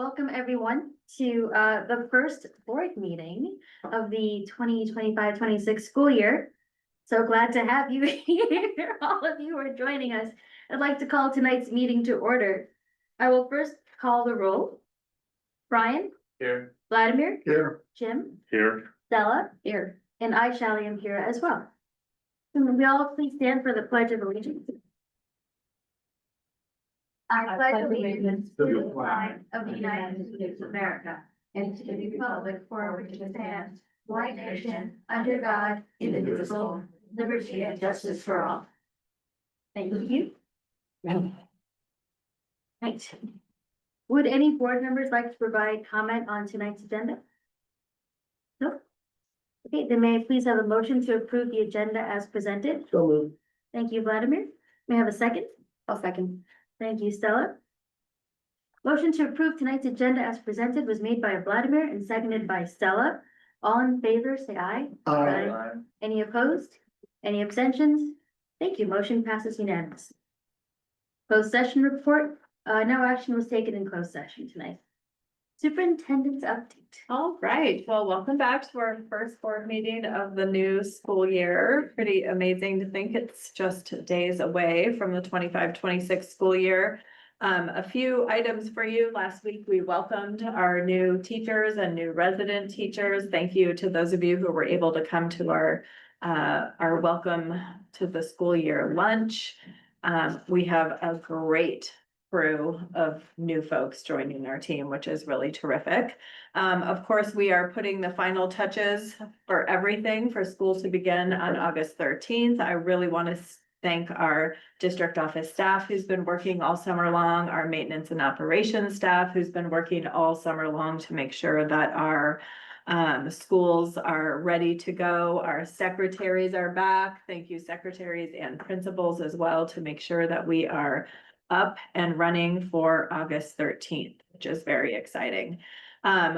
Welcome everyone to the first board meeting of the 2025-26 school year. So glad to have you here. All of you are joining us. I'd like to call tonight's meeting to order. I will first call the roll. Brian, Here. Vladimir, Here. Jim, Here. Stella, here, and I, Shally, am here as well. Can we all please stand for the Pledge of Allegiance? I pledge allegiance to the flag of the United States of America and to the republic for which it stands, one nation, under God, indivisible, liberty and justice for all. Thank you. Right. Would any board members like to provide comment on tonight's agenda? No? Okay, then may I please have a motion to approve the agenda as presented? So moved. Thank you, Vladimir. May I have a second? I'll second. Thank you, Stella. Motion to approve tonight's agenda as presented was made by Vladimir and seconded by Stella. All in favor, say aye. Aye. Any opposed? Any abstentions? Thank you. Motion passes unanimous. Closed session report. No action was taken in closed session tonight. Superintendent's update. All right, well, welcome back to our first board meeting of the new school year. Pretty amazing to think it's just days away from the 25-26 school year. A few items for you. Last week, we welcomed our new teachers and new resident teachers. Thank you to those of you who were able to come to our welcome to the school year lunch. We have a great crew of new folks joining our team, which is really terrific. Of course, we are putting the final touches for everything for school to begin on August 13th. I really want to thank our district office staff who's been working all summer long, our maintenance and operations staff who's been working all summer long to make sure that our schools are ready to go. Our secretaries are back. Thank you, secretaries and principals as well, to make sure that we are up and running for August 13th, which is very exciting.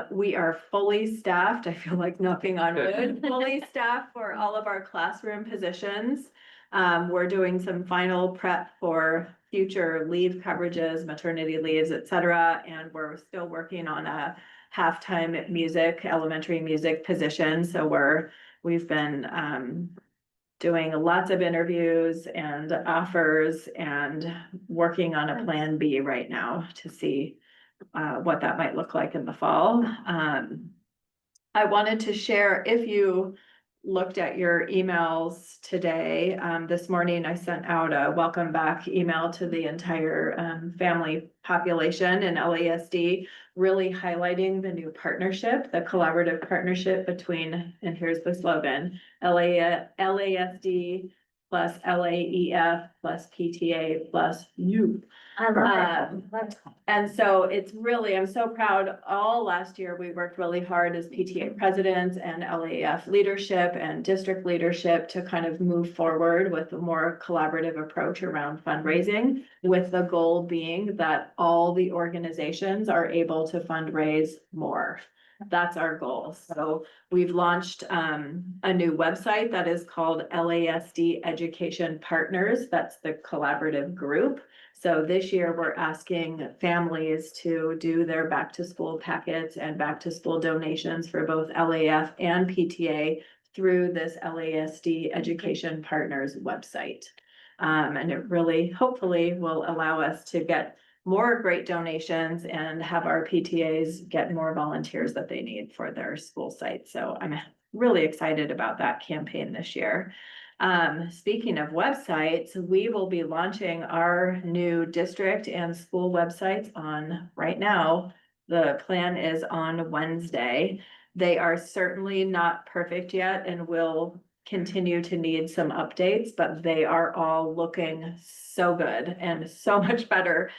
We are fully staffed. I feel like knocking on wood, fully staffed for all of our classroom positions. We're doing some final prep for future leave coverages, maternity leaves, etc. And we're still working on a halftime music, elementary music position. So we've been doing lots of interviews and offers and working on a plan B right now to see what that might look like in the fall. I wanted to share, if you looked at your emails today, this morning I sent out a welcome back email to the entire family population in LASD, really highlighting the new partnership, the collaborative partnership between, and here's the slogan, LASD plus LAEF plus PTA plus you. I love it. And so it's really, I'm so proud. All last year, we worked really hard as PTA presidents and LAF leadership and district leadership to kind of move forward with a more collaborative approach around fundraising, with the goal being that all the organizations are able to fundraise more. That's our goal. So we've launched a new website that is called LASD Education Partners. That's the collaborative group. So this year we're asking families to do their back to school packets and back to school donations for both LAF and PTA through this LASD Education Partners website. And it really hopefully will allow us to get more great donations and have our PTAs get more volunteers that they need for their school site. So I'm really excited about that campaign this year. Speaking of websites, we will be launching our new district and school websites on right now. The plan is on Wednesday. They are certainly not perfect yet and will continue to need some updates, but they are all looking so good and so much better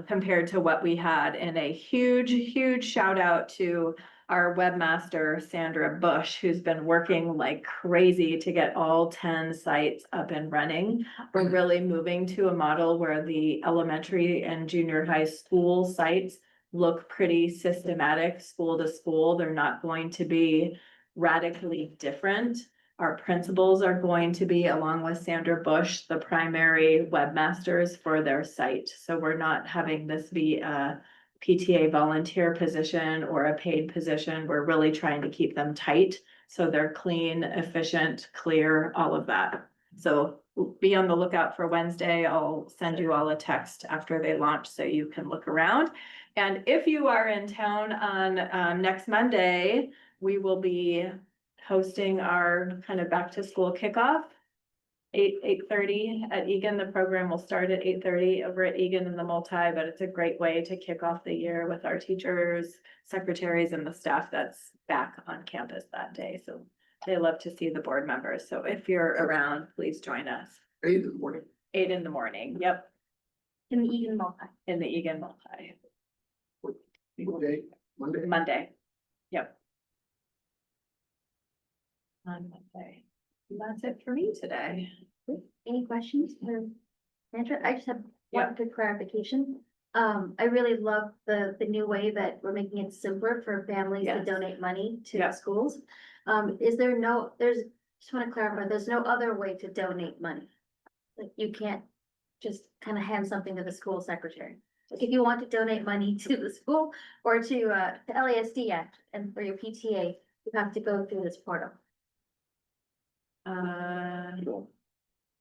compared to what we had. And a huge shout out to our webmaster, Sandra Bush, who's been working like crazy to get all 10 sites up and running. We're really moving to a model where the elementary and junior high school sites look pretty systematic school to school. They're not going to be radically different. Our principals are going to be, along with Sandra Bush, the primary webmasters for their site. So we're not having this be a PTA volunteer position or a paid position. We're really trying to keep them tight. So they're clean, efficient, clear, all of that. So be on the lookout for Wednesday. I'll send you all a text after they launch so you can look around. And if you are in town on next Monday, we will be hosting our kind of back to school kickoff. 8:30 at Egan. The program will start at 8:30 over at Egan in the multi, but it's a great way to kick off the year with our teachers, secretaries, and the staff that's back on campus that day. So they love to see the board members. So if you're around, please join us. 8 in the morning. 8 in the morning. Yep, In the Egan multi. in the Egan multi. Monday. Monday. Yep. On Monday. That's it for me today. Any questions for Sandra? I just have Yeah. one quick clarification. I really love the new way that we're making it simpler for families to Yes. donate money to Yeah. the schools. Just want to clarify, there's no other way to donate money. Like you can't just kind of hand something to the school secretary. Like if you want to donate money to the school or to the LASD Act and for your PTA, you have to go through this portal.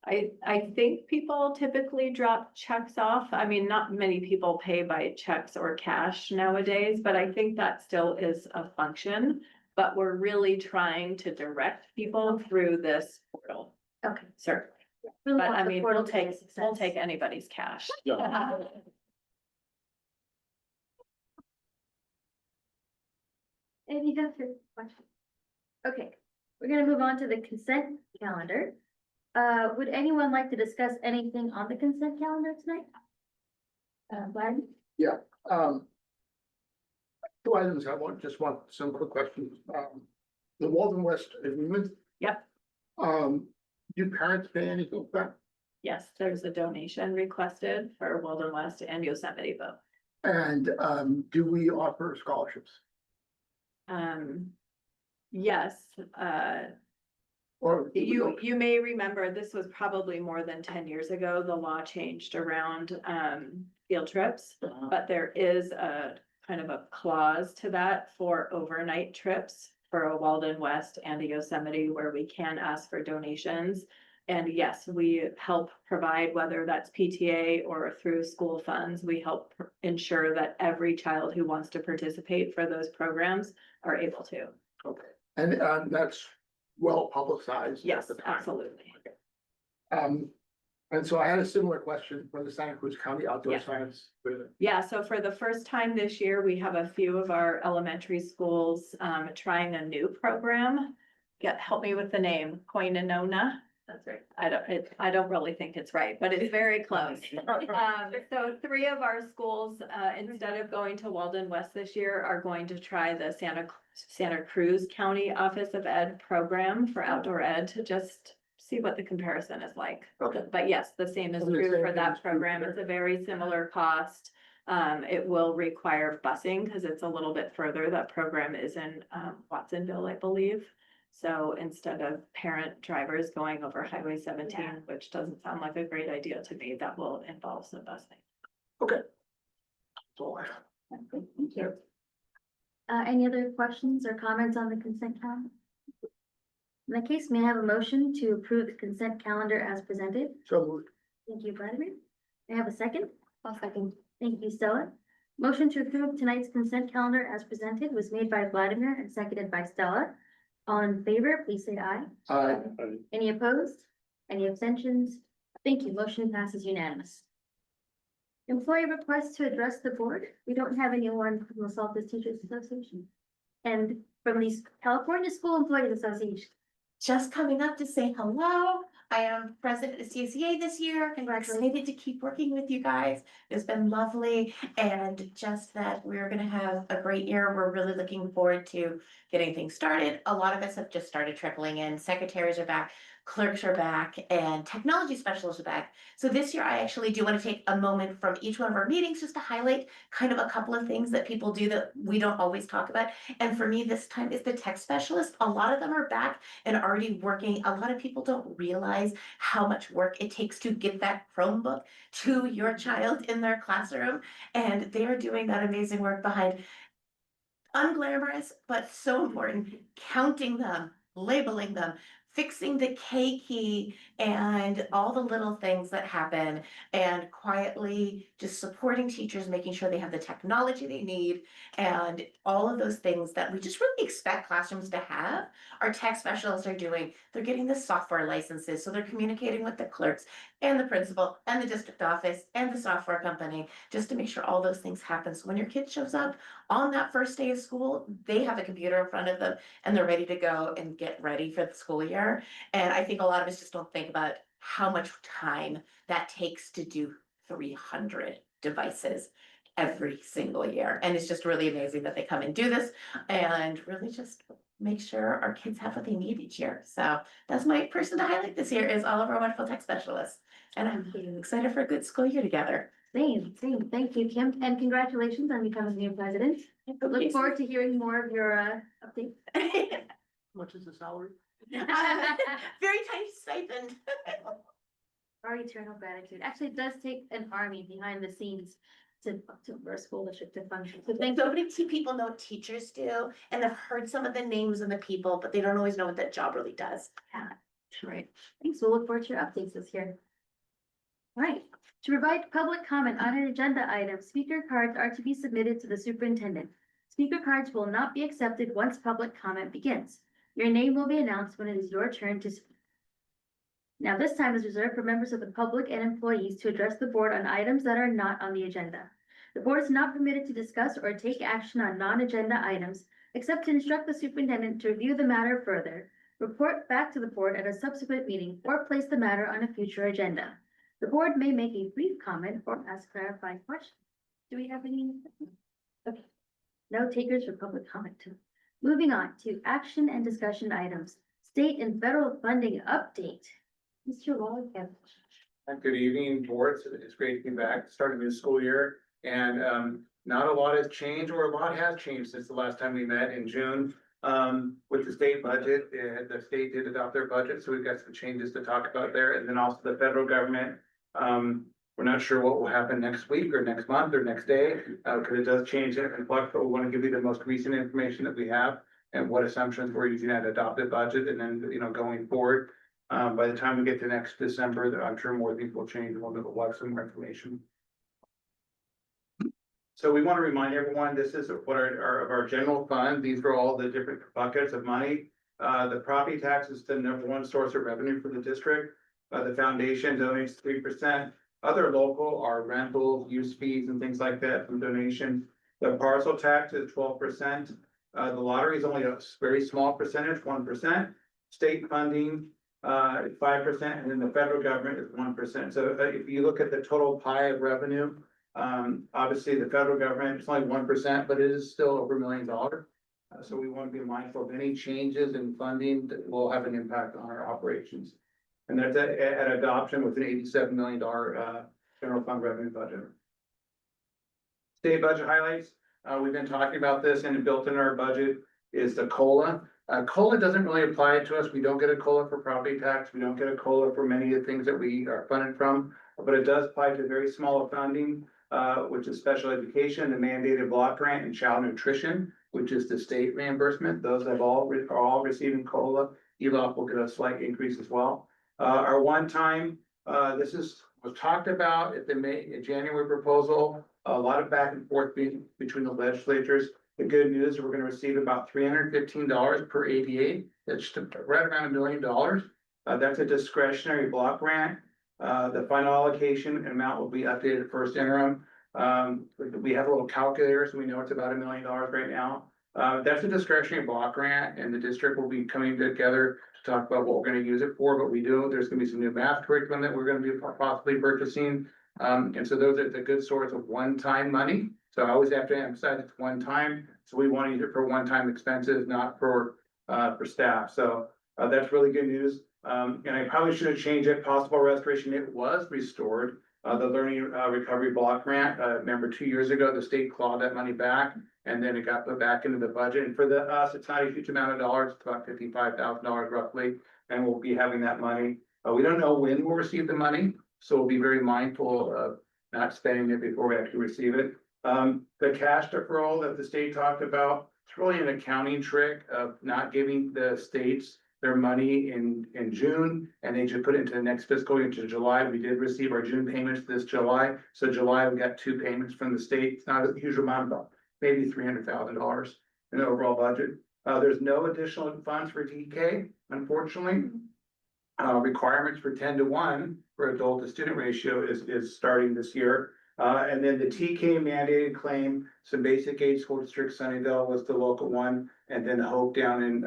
I think people typically drop checks off. I mean, not many people pay by checks or cash nowadays, but I think that still is a function. But we're really trying to direct people through this portal, Okay. certainly. Really But want I the mean, portal we'll to be a take success. anybody's cash. Any other questions? Okay, we're gonna move on to the consent calendar. Would anyone like to discuss anything on the consent calendar tonight? Vlad? Two items, just want some quick questions. The Walden West agreement. Yep. Do parents pay anything for that? Yes, there's a donation requested for Walden West and Yosemite both. And, do we offer scholarships? Yes, Or do we offer- you may remember, this was probably more than 10 years ago, the law changed around, field trips. But there is a kind of a clause to that for overnight trips for a Walden West and a Yosemite where we can ask for donations. And yes, we help provide, whether that's PTA or through school funds, we help ensure that every child who wants to participate for those programs are able to. Okay, and, that's well publicized. at Yes, the time. absolutely. And so I had a similar question for the Santa Cruz County Outdoor Yeah. Science. Yeah, so for the first time this year, we have a few of our elementary schools trying a new program. Help me with the name, Koinanona. That's right. I don't really think it's right, but it's very close. So 3 of our schools, instead of going to Walden West this year, are going to try the Santa Cruz County Office of Ed program for outdoor ed to just see what the comparison is like. Okay. But yes, the same is And the true same for thing that is true program. there. It's a very similar cost. It will require busing because it's a little bit further. That program is in Watsonville, I believe. So instead of parent drivers going over Highway 17, Yeah. which doesn't sound like a great idea to me, that will involve some busing. Okay. That's all I have. Thank you. Any other questions or comments on the consent calendar? In that case, may I have a motion to approve the consent calendar as presented? So moved. Thank you, Vladimir. May I have a second? I'll second. Thank you, Stella. Motion to approve tonight's consent calendar as presented was made by Vladimir and seconded by Stella. All in favor, please say aye. Any opposed? Any abstentions? Thank you. Motion passes unanimous. Employee requests to address the board. We don't have anyone from the Saltus Teachers Association. And from the California School Employees Association. Just coming up to say hello. I am president of CSEA this year and Congratulations. excited to keep working with you guys. It's been lovely and just that we're gonna have a great year. We're really looking forward to getting things started. A lot of us have just started trickling in. Secretaries are back. clerks are back, and technology specialists are back. So this year, I actually do want to take a moment from each one of our meetings just to highlight kind of a couple of things that people do that we don't always talk about. And for me, this time is the tech specialist. A lot of them are back and already working. A lot of people don't realize how much work it takes to get that Chromebook to your child in their classroom. And they are doing that amazing work behind unglamorous, but so important, counting them, labeling them, fixing the K key and all the little things that happen, and quietly just supporting teachers, making sure they have the technology they need, and all of those things that we just really expect classrooms to have. Our tech specialists are doing. They're getting the software licenses, so they're communicating with the clerks and the principal and the district office and the software company just to make sure all those things happen. So when your kid shows up on that first day of school, they have a computer in front of them and they're ready to go and get ready for the school year. And I think a lot of us just don't think about how much time that takes to do 300 devices every single year. And it's just really amazing that they come and do this and really just make sure our kids have what they need each year. So that's my person to highlight this year is all of our wonderful tech specialists. And I'm excited for a good school year together. Same. Thank you, Kim, and congratulations on becoming new president. Look forward to hearing more of your updates. How much is the salary? Very tiny stipend. Our eternal gratitude. Actually, it does take an army behind the scenes to for a school district to function. So thank you. So many people know what teachers do, and I've heard some of the names and the people, but they don't always know what that job really does. Right. Thanks. We'll look forward to your updates this year. All right. To provide public comment on an agenda item, speaker cards are to be submitted to the superintendent. Speaker cards will not be accepted once public comment begins. Your name will be announced when it is your turn to speak. Now, this time is reserved for members of the public and employees to address the board on items that are not on the agenda. The board is not permitted to discuss or take action on non-agenda items, except to instruct the superintendent to review the matter further, report back to the board at a subsequent meeting, or place the matter on a future agenda. The board may make a brief comment or ask clarifying questions. Do we have any? Okay. No takers for public comment. Moving on to action and discussion items. State and federal funding update. Mr. Walken. Good evening, boards. It's great to be back, starting a new school year. And not a lot has changed, or a lot has changed since the last time we met in June. With the state budget, the state did adopt their budget, so we've got some changes to talk about there. And then also the federal government. We're not sure what will happen next week or next month or next day, because it does change and flux, but we want to give you the most recent information that we have and what assumptions we're using at adopted budget, and then, going forward. By the time we get to next December, I'm sure more things will change, and we'll have some more information. So we want to remind everyone, this is what our general fund. These are all the different buckets of money. The property tax is the #1 source of revenue for the district. The foundation donates 3%. Other local are rentals, use fees, and things like that from donation. The parcel tax is 12%. The lottery is only a very small percentage, 1%. State funding, 5%, and then the federal government is 1%. So if you look at the total pie of revenue, obviously the federal government is only 1%, but it is still over $1 million. So we want to be mindful of any changes in funding that will have an impact on our operations. And that's at adoption with an $87 million general fund revenue budget. State budget highlights. We've been talking about this, and built in our budget is the COLA. COLA doesn't really apply to us. We don't get a COLA for property tax. We don't get a COLA for many of the things that we are funded from, but it does apply to very small funding, which is special education, the mandated block grant, and child nutrition, which is the state reimbursement. Those are all receiving COLA. ELOP will get a slight increase as well. Our one-time, this was talked about at the January proposal, a lot of back and forth between the legislatures. The good news is we're going to receive about $315 per ADA. That's right around $1 million. That's a discretionary block grant. The final allocation amount will be updated first interim. We have a little calculator, so we know it's about $1 million right now. That's a discretionary block grant, and the district will be coming together to talk about what we're going to use it for. But there's going to be some new math curriculum that we're going to be possibly purchasing. And so those are the good source of one-time money. So I always have to emphasize it's one time. So we want to use it for one-time expenses, not for staff. So that's really good news. And I probably should have changed it, possible restoration, it was restored. The learning recovery block grant, remember 2 years ago, the state clawed that money back. And then it got put back into the budget, and for us, it's not a huge amount of dollars, it's about $55,000 roughly, and we'll be having that money. We don't know when we'll receive the money, so we'll be very mindful of not spending it before we actually receive it. The cash deferral that the state talked about, it's really an accounting trick of not giving the states their money in June, and they just put it into the next fiscal year, into July. We did receive our June payments this July, so July we got 2 payments from the state. It's not a huge amount, about maybe $300,000 in the overall budget. There's no additional funds for DK, unfortunately. Requirements for 10-to-1 for adult to student ratio is starting this year. And then the TK mandated claim, some basic aid school district, Sunnyvale was the local one, and then Hope down in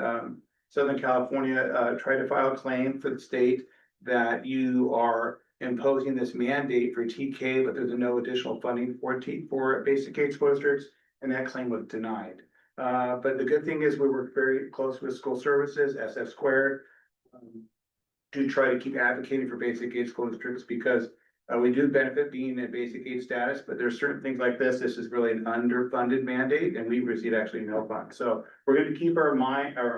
Southern California tried to file a claim for the state that you are imposing this mandate for TK, but there's no additional funding for basic aid school districts, and that claim was denied. But the good thing is we work very close with school services, SF squared, to try to keep advocating for basic aid school districts, because we do benefit being in basic aid status, but there's certain things like this is really an underfunded mandate, and we've received actually no funds. So we're going to keep our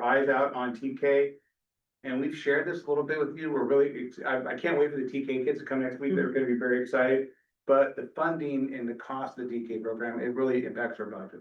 eyes out on TK. And we've shared this a little bit with you. We're really, I can't wait for the TK kids to come next week. They're going to be very excited. But the funding and the cost of the DK program, it really impacts our budget.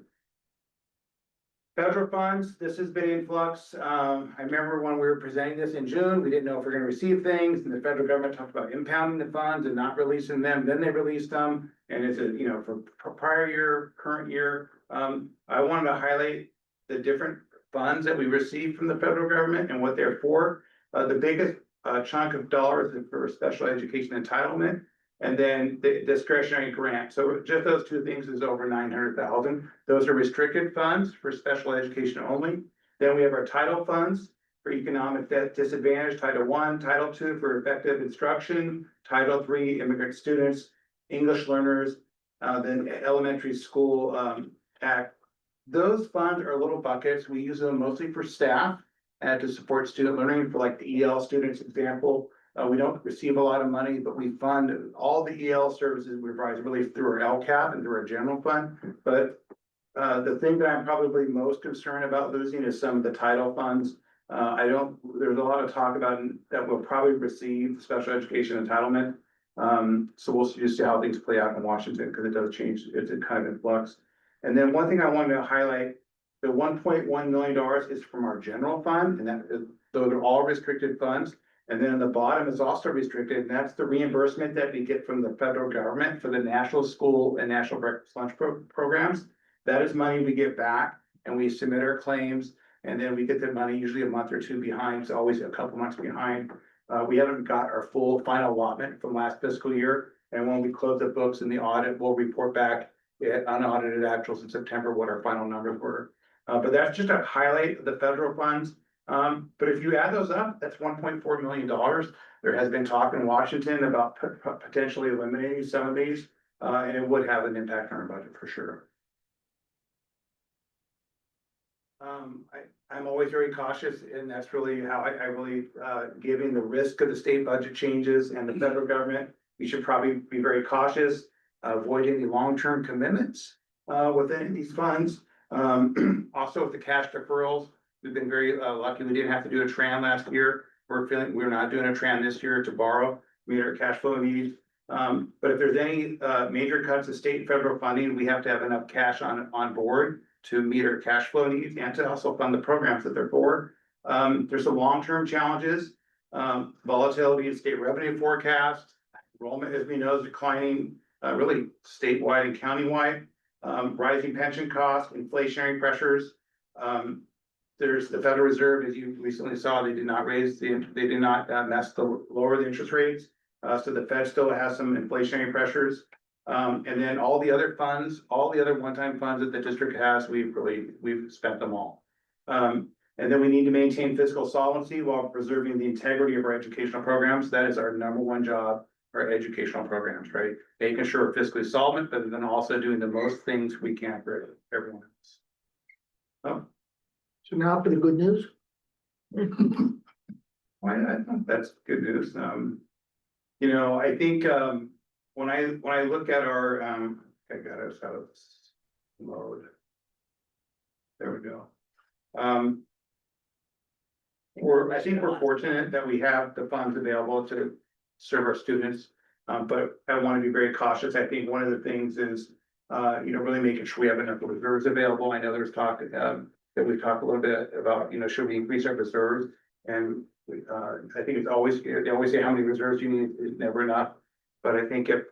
Federal funds, this has been in flux. I remember when we were presenting this in June, we didn't know if we are gonna receive things, and the federal government talked about impounding the funds and not releasing them, then they released them. And it's for prior year, current year. I wanted to highlight the different funds that we received from the federal government and what they're for. The biggest chunk of dollars is for special education entitlement. And then the discretionary grant. So just those 2 things is over 900,000. Those are restricted funds for special education only. Then we have our title funds for economic disadvantage, Title I, Title II for effective instruction, Title III immigrant students, English learners, then elementary school act. Those funds are little buckets. We use them mostly for staff and to support student learning, for like the EL students example. We don't receive a lot of money, but we fund all the EL services we provide really through our LCAP and through our general fund. But the thing that I'm probably most concerned about losing is some of the title funds. There's a lot of talk about that we'll probably receive special education entitlement. So we'll just see how things play out in Washington, because it does change. It's kind of in flux. And then one thing I wanted to highlight, the $1.1 million is from our general fund, and those are all restricted funds. And then the bottom is also restricted, and that's the reimbursement that we get from the federal government for the national school and national breakfast lunch programs. That is money we get back, and we submit our claims, and then we get the money usually a month or 2 behind. It's always a couple months behind. We haven't got our full final allotment from last fiscal year, and when we close the books in the audit, we'll report back at unaudited actuals in September what our final numbers were. But that's just a highlight of the federal funds. But if you add those up, that's $1.4 million. There has been talk in Washington about potentially eliminating some of these, and it would have an impact on our budget for sure. I'm always very cautious, and that's really how I really, given the risk of the state budget changes and the federal government, we should probably be very cautious, avoid any long-term commitments within these funds. Also with the cash deferrals, we've been very lucky. We didn't have to do a tran last year. We're not doing a tran this year to borrow, meet our cash flow needs. But if there's any major cuts to state and federal funding, we have to have enough cash on board to meet our cash flow needs and to also fund the programs that they're for. There's some long-term challenges, volatility in state revenue forecasts, enrollment, as we know, is declining, really statewide and countywide, rising pension costs, inflationary pressures. There's the Federal Reserve, as you recently saw, they did not lower the interest rates. So the Fed still has some inflationary pressures. And then all the other funds, all the other one-time funds that the district has, we've spent them all. And then we need to maintain fiscal solvency while preserving the integrity of our educational programs. That is our #1 job, our educational programs, right? Making sure we're fiscally solvent, but then also doing the most things we can for everyone else. Oh. So now for the good news. Why That's good news. You know, I think, when I look at our, I got us out of this mode. There we go. I think we're fortunate that we have the funds available to serve our students. But I want to be very cautious. I think one of the things is, really making sure we have enough reserves available. I know there's talk, that we've talked a little bit about, should we increase our reserves? And, I think it's always, they always say how many reserves you need, it's never enough. But I think if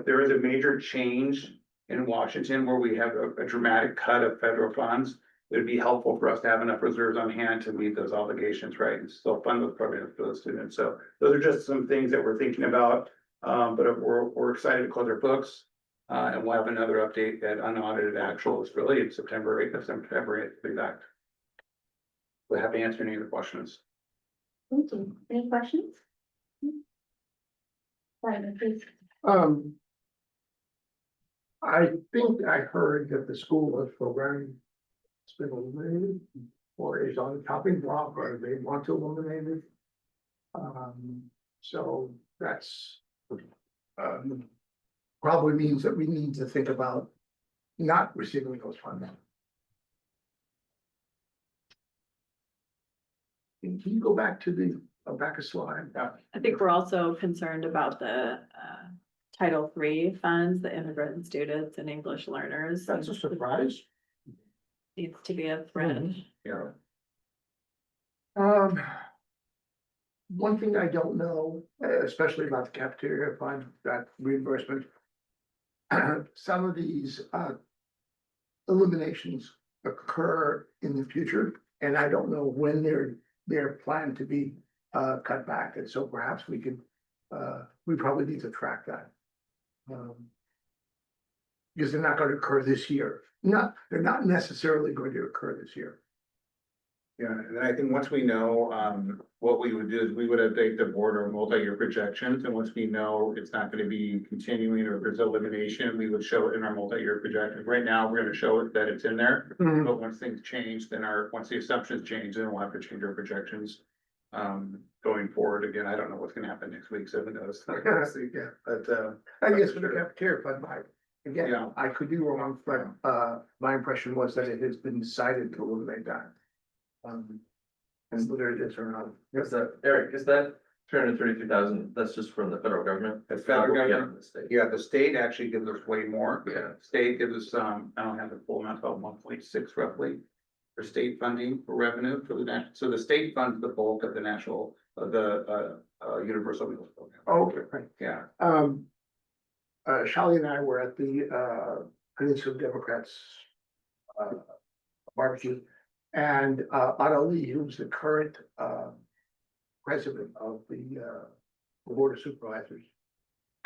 there is a major change in Washington where we have a dramatic cut of federal funds, it'd be helpful for us to have enough reserves on hand to meet those obligations, right? And still fund those programs for the students. So those are just some things that we're thinking about. But we're excited to close our books. And we'll have another update at unaudited actuals really in September 8th, to be back. We're happy to answer any of the questions. Thank you. Any questions? Simon, please. I think I heard that the school bus program has been eliminated or is on the chopping block or they want to eliminate it. So that's probably means that we need to think about not receiving those funds. Can you go back to the, back a slide? I think we're also concerned about the Title III funds, the immigrant students and English learners. That's a surprise. Needs to be a threat. Yeah. One thing I don't know, especially about the cafeteria fund, that reimbursement. Some of these eliminations occur in the future, and I don't know when they're planned to be cut back, and so perhaps we could, we probably need to track that. Because they're not going to occur this year. They're not necessarily going to occur this year. Yeah, and I think once we know, what we would do is we would update the board or multi-year projections, and once we know it's not gonna be continuing or there's elimination, we would show it in our multi-year projection. Right now, we're gonna show it that it's in there, but once things change, then once the assumptions change, then we'll have to change our projections. Going forward, again, I don't know what's gonna happen next week, so who knows? Yeah. But, I guess with the cafeteria fund, again, Yeah. I could be wrong, but my impression was that it has been decided to eliminate that. And whether it is or not. Is that, Eric, is that 332,000, that's just from the federal government? The federal Yeah, government. the state. yeah, the state actually gives us way more. Yeah. State gives us, I don't have the full amount, about 1.6 roughly. For state funding for revenue for the national, so the state funds the bulk of the national, universal meals program. Okay, right. Yeah, Shelley and I were at the Peninsula Democrats barbecue. And Otto Lee, who's the current president of the Board of Supervisors,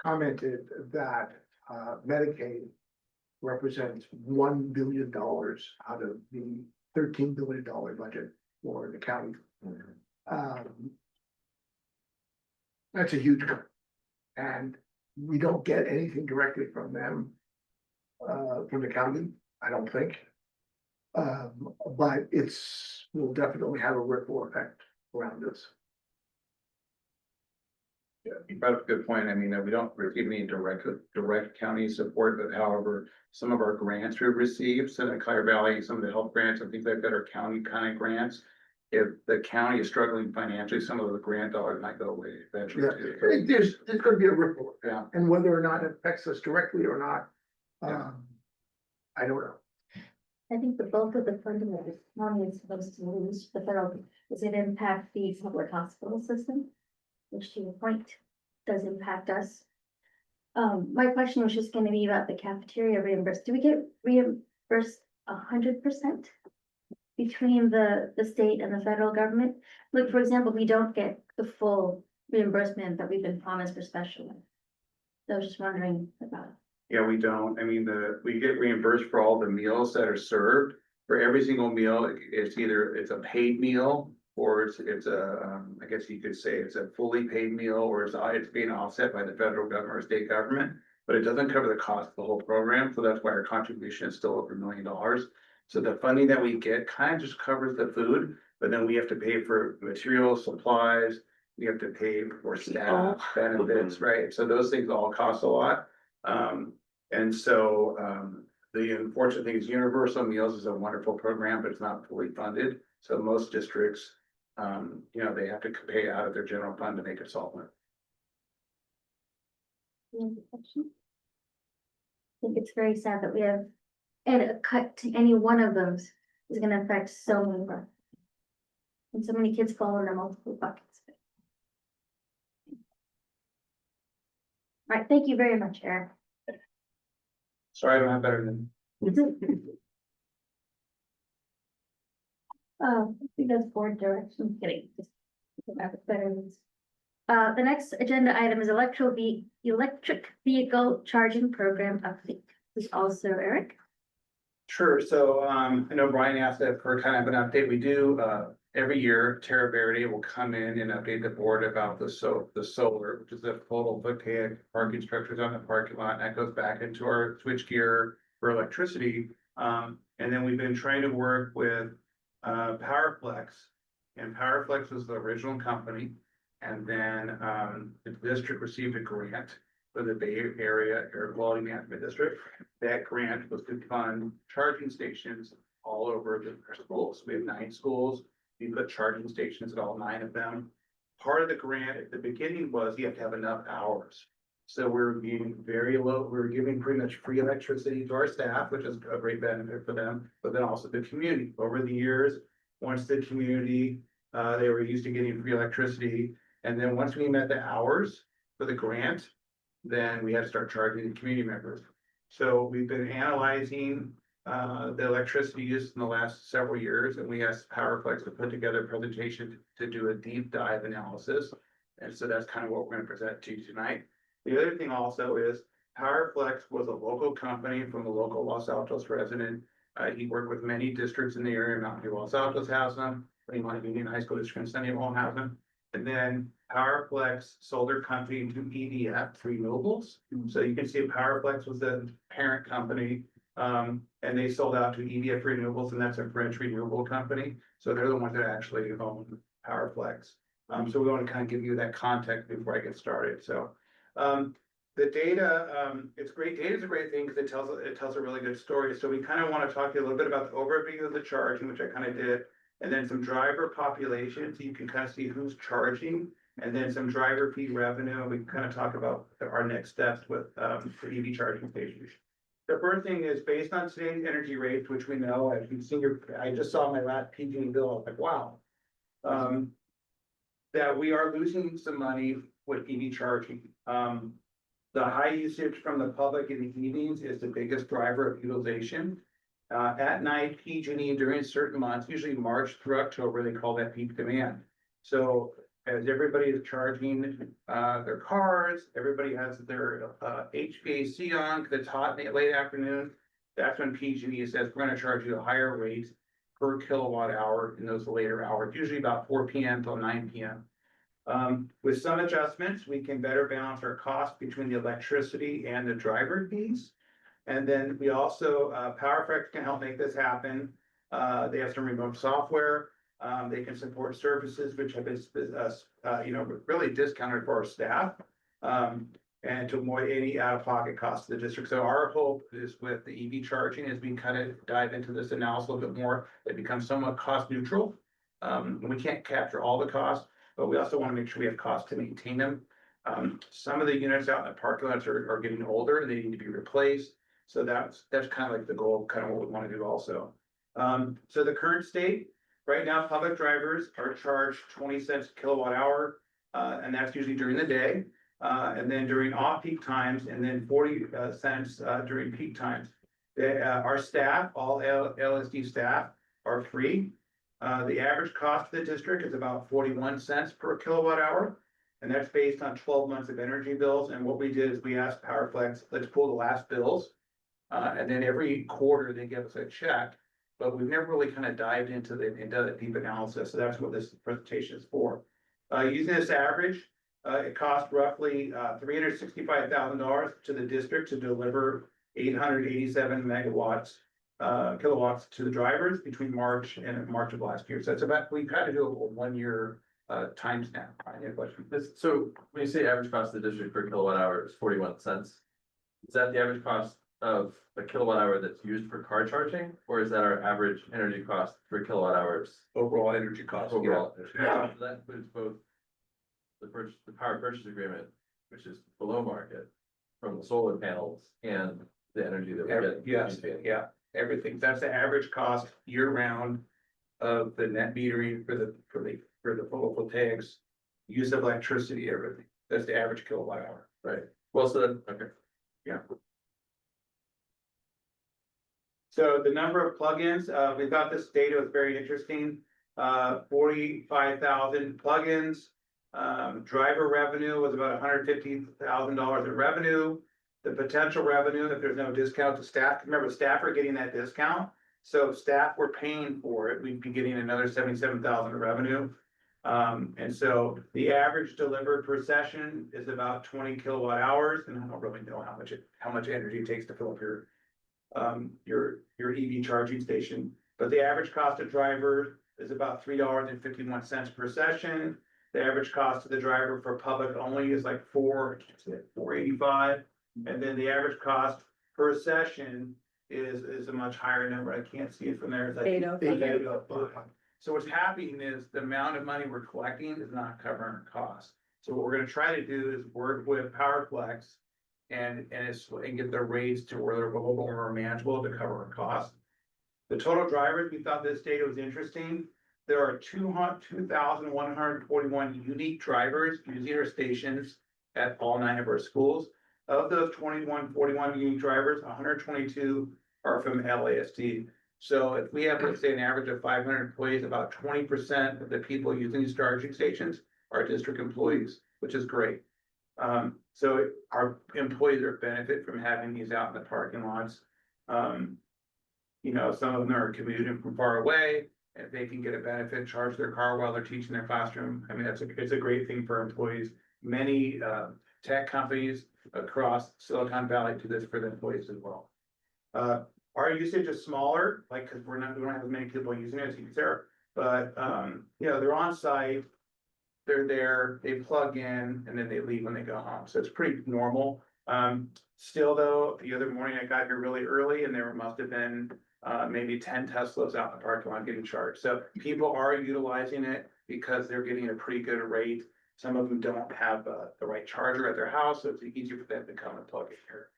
commented that Medicaid represents $1 billion out of the $13 billion budget for the county. That's a huge one. And we don't get anything directly from them, from the county, I don't think. But will definitely have a ripple effect around us. yeah, you brought up a good point. I mean, we don't receive any direct county support, but however, some of our grants we've received, so in Cuyahoga Valley, some of the health grants and things like that are county kind of grants. If the county is struggling financially, some of the grant dollars might go away eventually. Yeah, too. there's gonna be a ripple, Yeah. and whether or not it affects us directly or not, I don't know. I think the bulk of the funding that the county is supposed to lose, the federal, does it impact the public hospital system? Which to your point, does impact us. My question was just gonna be about the cafeteria reimbursed. Do we get reimbursed 100%? Between the state and the federal government? Like, for example, we don't get the full reimbursement that we've been promised for special ed. So I was just wondering about. Yeah, we don't. I mean, we get reimbursed for all the meals that are served. For every single meal, it's either a paid meal or it's a, I guess you could say it's a fully paid meal, or it's being offset by the federal government or state government. But it doesn't cover the cost of the whole program, so that's why our contribution is still over $1 million. So the funding that we get kind of just covers the food. but then we have to pay for materials, supplies, we have to pay for staff benefits, right? So those things all cost a lot. And so, the unfortunate thing is Universal Meals is a wonderful program, but it's not fully funded. So most districts, you know, they have to pay out of their general fund to make it solvent. Any other questions? I think it's very sad that we have, and a cut to any one of those is gonna affect so many more. And so many kids fall into multiple buckets. All right, thank you very much, Eric. Sorry, I don't have better than. I think that's board direction, kidding. Just have it better than this. The next agenda item is electric vehicle charging program update. This is also Eric. Sure, so, I know Brian asked that for kind of an update. We do, every year, Terra Verde will come in and update the board about the solar, which is the photovoltaic parking structures on the parking lot, and that goes back into our switchgear for electricity. And then we've been trying to work with, PowerFlex, and PowerFlex was the original company. And then, the district received a grant for the Bay Area Air Quality Management District. That grant was to fund charging stations all over the schools. We have 9 schools. We put charging stations at all 9 of them. Part of the grant at the beginning was you have to have enough hours. So we're being very low, we're giving pretty much free electricity to our staff, which is a great benefit for them, but then also the community. Over the years, once the community, they were used to getting free electricity. And then once we met the hours for the grant, then we had to start charging the community members. So we've been analyzing the electricity use in the last several years, and we asked PowerFlex to put together a presentation to do a deep dive analysis. And so that's kind of what we're going to present to you tonight. The other thing also is PowerFlex was a local company from a local Los Altos resident. He worked with many districts in the area. Mountain View, Los Altos has them. Fremont Union High School District and Sunny won't have them. And then PowerFlex sold their company to EDF Renewables. So you can see PowerFlex was the parent company. And they sold out to EDF Renewables, and that's a French renewable company. So they're the ones that actually own PowerFlex. So we want to kind of give you that context before I get started. So the data, it's great. Data is a great thing because it tells a really good story. So we kind of want to talk to you a little bit about the overview of the charging, which I kind of did. And then some driver population, so you can kind of see who's charging, and then some driver fee revenue, and we can kind of talk about our next steps with for EV charging stations. The first thing is based on today's energy rates, which we know, as you've seen I just saw my last PG&E bill, I was like, wow. That we are losing some money with EV charging. The high usage from the public in the evenings is the biggest driver of utilization. At night, PG&E during certain months, usually March through October, they call that peak demand. So as everybody is charging their cars, everybody has their HVAC on because it's hot in the late afternoon. That's when PG&E says we're going to charge you a higher rate per kilowatt hour in those later hours, usually about 4 p.m. till 9 p.m. With some adjustments, we can better balance our cost between the electricity and the driver fees. And then we also, PowerFlex can help make this happen. They have some remote software. They can support services which have been, really discounted for our staff. And to avoid any out-of-pocket costs to the district. So our hope is with the EV charging, as we kind of dive into this analysis a little bit more, it becomes somewhat cost neutral. We can't capture all the costs, but we also want to make sure we have costs to maintain them. Some of the units out in the parking lots are getting older and they need to be replaced. So that's kind of like the goal, kind of what we want to do also. So the current state, right now, public drivers are charged 20 cents a kilowatt hour, and that's usually during the day. And then during off-peak times, and then 40 cents during peak times. Our staff, all LSD staff, are free. The average cost of the district is about 41 cents per kilowatt hour. And that's based on 12 months of energy bills. And what we did is we asked PowerFlex, let's pull the last bills. And then every quarter they give us a check, but we've never really kind of dived into the deep analysis. So that's what this presentation is for. Using this average, it costs roughly $365,000 to the district to deliver 887 megawatts kilowatts to the drivers between March and March of last year. So it's about, we've had to do a 1 year time stamp. Any question? So when you say average cost of the district per kilowatt hour is 41 cents, is that the average cost of a kilowatt hour that's used for car charging? Or is that our average energy cost for kilowatt hours Overall energy cost. overall? Yeah. So that includes both the power purchase agreement, which is below market from the solar panels and the energy that we get. Yes, yeah, everything. That's the average cost year round of the net metering for the photovoltaics, use of electricity, everything. That's the average kilowatt hour. Right. Well, so then, okay. Yeah. So the number of plugins, we thought this data was very interesting. 45,000 plugins. Driver revenue was about $150,000 in revenue. The potential revenue, if there's no discount to staff, remember staff are getting that discount. So if staff were paying for it, we'd be getting another 77,000 in revenue. And so the average delivered per session is about 20 kilowatt hours, and I don't really know how much energy it takes to fill up your EV charging station. But the average cost of driver is about $3.51 per session. The average cost of the driver for public only is like $4.85, and then the average cost per session is a much higher number. I can't see it from there. It's like 805. So what's happening is the amount of money we're collecting is not covering our costs. So what we're gonna try to do is work with PowerFlex and get the rates to where they're a little more manageable to cover our costs. The total drivers, we thought this data was interesting. There are 2,141 unique drivers using our stations at all 9 of our schools. Of those 2,141 unique drivers, 122 are from LASD. So if we have, let's say, an average of 500 employees, about 20% of the people using these charging stations are district employees, which is great. So our employees are benefit from having these out in the parking lots. You know, some of them are commuting from far away. If they can get a benefit, charge their car while they're teaching their classroom. I mean, it's a great thing for employees. Many tech companies across Silicon Valley do this for their employees as well. Our usage is smaller, like, because we don't have as many people using it as you can say, but you know, they're on site, they're there, they plug in, and then they leave when they go home. So it's pretty normal. Still though, the other morning I got here really early and there must have been maybe 10 Teslas out in the parking lot getting charged. So people are utilizing it because they're getting a pretty good rate. Some of them don't have the right charger at their house, so it's easier for them to come and plug it here.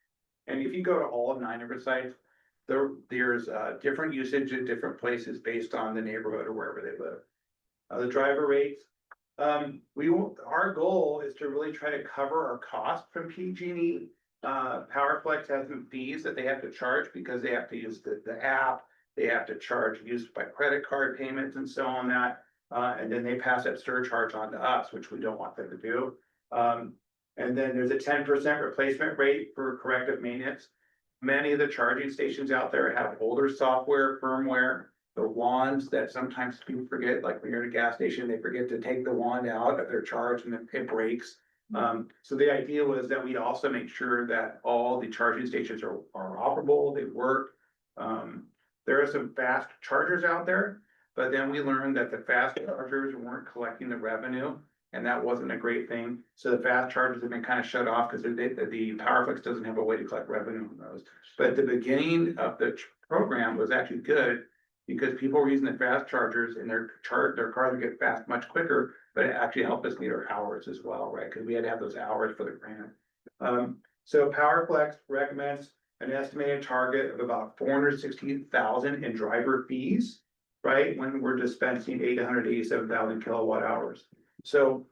And if you go to all 9 of our sites, there's different usage at different places based on the neighborhood or wherever they live. The driver rates, our goal is to really try to cover our cost from PG&E. PowerFlex has some fees that they have to charge because they have to use the app. They have to charge use by credit card payments and so on that. And then they pass that surcharge on to us, which we don't want them to do. And then there's a 10% replacement rate for corrective maintenance. Many of the charging stations out there have older software, firmware, the wands that sometimes people forget, like when you're at a gas station, they forget to take the wand out of their charge and then it breaks. So the idea was that we'd also make sure that all the charging stations are operable, they work. There are some fast chargers out there, but then we learned that the fast chargers weren't collecting the revenue, and that wasn't a great thing. So the fast chargers have been kind of shut off because the PowerFlex doesn't have a way to collect revenue on those. But the beginning of the program was actually good because people were using the fast chargers and their cars would get fast much quicker, but it actually helped us meet our hours as well, right? Because we had to have those hours for the grant. So PowerFlex recommends an estimated target of about 460,000 in driver fees, right? When we're dispensing 887,000 kilowatt hours. So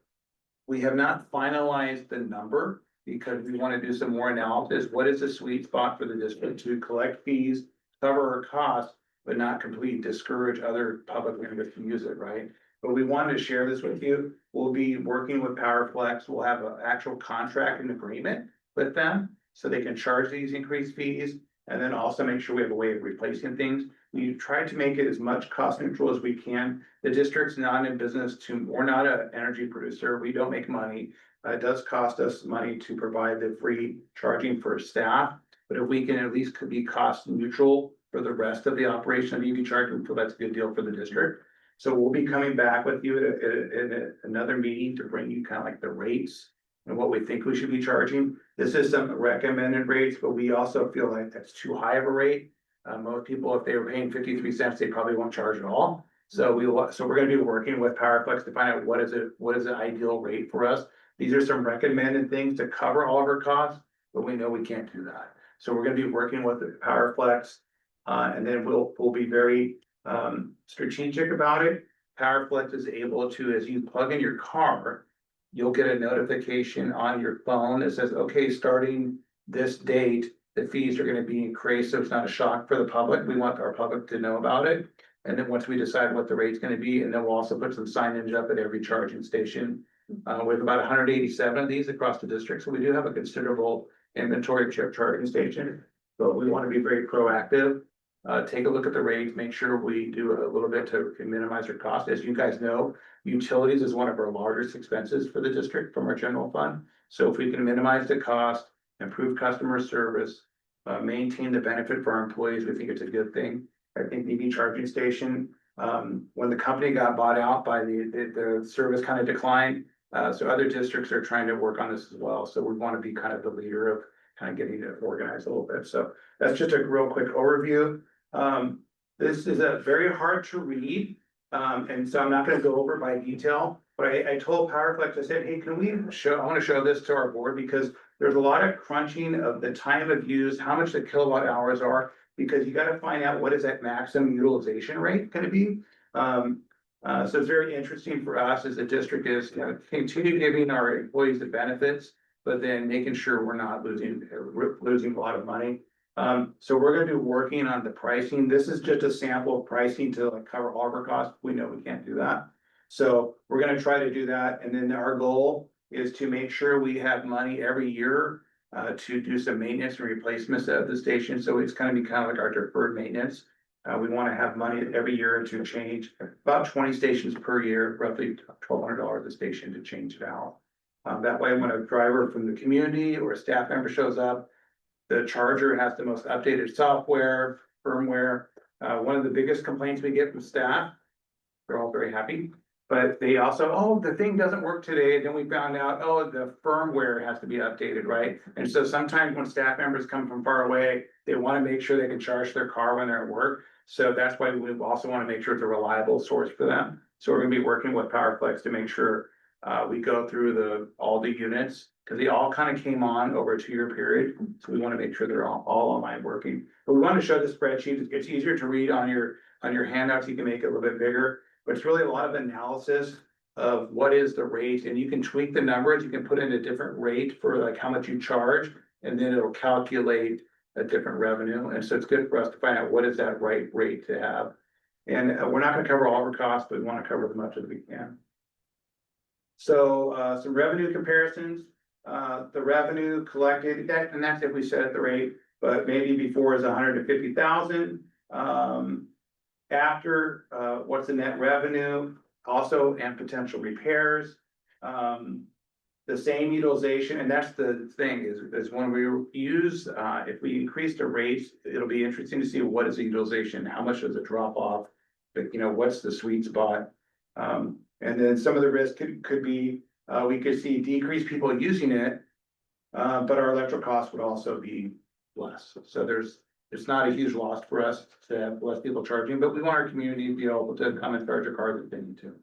we have not finalized the number because we want to do some more analysis. What is the sweet spot for the district to collect fees, cover our costs, but not completely discourage other public members to use it, right? But we wanted to share this with you. We'll be working with PowerFlex. We'll have an actual contract and agreement with them so they can charge these increased fees and then also make sure we have a way of replacing things. We try to make it as much cost neutral as we can. The district's not in business we're not an energy producer. We don't make money. It does cost us money to provide the free charging for staff, but if we can at least be cost neutral for the rest of the operation of EV charging, so that's a good deal for the district. So we'll be coming back with you at another meeting to bring you kind of like the rates and what we think we should be charging. This is some recommended rates, but we also feel like that's too high of a rate. Most people, if they were paying 53 cents, they probably won't charge at all. So we're gonna be working with PowerFlex to find out what is the ideal rate for us. These are some recommended things to cover all of our costs, but we know we can't do that. So we're gonna be working with the PowerFlex, and then we'll be very strategic about it. PowerFlex is able to, as you plug in your car, you'll get a notification on your phone that says, okay, starting this date, the fees are gonna be increased, so it's not a shock for the public. We want our public to know about it. And then once we decide what the rate's gonna be, and then we'll also put some signage up at every charging station. We have about 187 of these across the district, so we do have a considerable inventory of charging station. But we wanna be very proactive, take a look at the rates, make sure we do a little bit to minimize our cost. As you guys know, utilities is one of our largest expenses for the district from our general fund. So if we can minimize the cost, improve customer service, maintain the benefit for our employees, we think it's a good thing. I think the EV charging station, when the company got bought out by the service kind of declined. So other districts are trying to work on this as well. So we want to be kind of the leader of kind of getting it organized a little bit. So that's just a real quick overview. This is a very hard to read. And so I'm not gonna go over by detail, but I told PowerFlex, I said, hey, I want to show this to our board because there's a lot of crunching of the time of use, how much the kilowatt hours are, because you gotta find out what is that maximum utilization rate gonna be. So it's very interesting for us as a district is, continue giving our employees the benefits, but then making sure we're not losing a lot of money. So we're gonna be working on the pricing. This is just a sample of pricing to like cover all of our costs. We know we can't do that. So we're gonna try to do that. And then our goal is to make sure we have money every year to do some maintenance and replacements at the station. So it's gonna be kind of like our deferred maintenance. We wanna have money every year to change about 20 stations per year, roughly $1,200 a station to change it out. That way, when a driver from the community or a staff member shows up, the charger has the most updated software, firmware. One of the biggest complaints we get from staff, they're all very happy, but they also, oh, the thing doesn't work today. Then we found out, oh, the firmware has to be updated, right? And so sometimes when staff members come from far away, they want to make sure they can charge their car when they're at work. So that's why we also want to make sure it's a reliable source for them. So we're gonna be working with PowerFlex to make sure we go through all the units, because they all kind of came on over a 2-year period. So we want to make sure they're all online working. But we want to show the spreadsheet. It's easier to read on your handouts. You can make it a little bit bigger, but it's really a lot of analysis of what is the rate, and you can tweak the numbers. You can put in a different rate for like how much you charge, and then it'll calculate a different revenue. And so it's good for us to find out what is that right rate to have. And we're not going to cover all of our costs, but we want to cover as much as we can. So some revenue comparisons. The revenue collected, and that's if we set at the rate, but maybe before is 150,000. After, what's the net revenue, also, and potential repairs. The same utilization, and that's the thing is when we use, if we increase the rates, it'll be interesting to see what is the utilization, how much does it drop off, but what's the sweet spot. And then some of the risk could be, we could see decreased people using it, but our electrical costs would also be less. So it's not a huge loss for us to have less people charging, but we want our community to be able to come and charge their cars if they need to.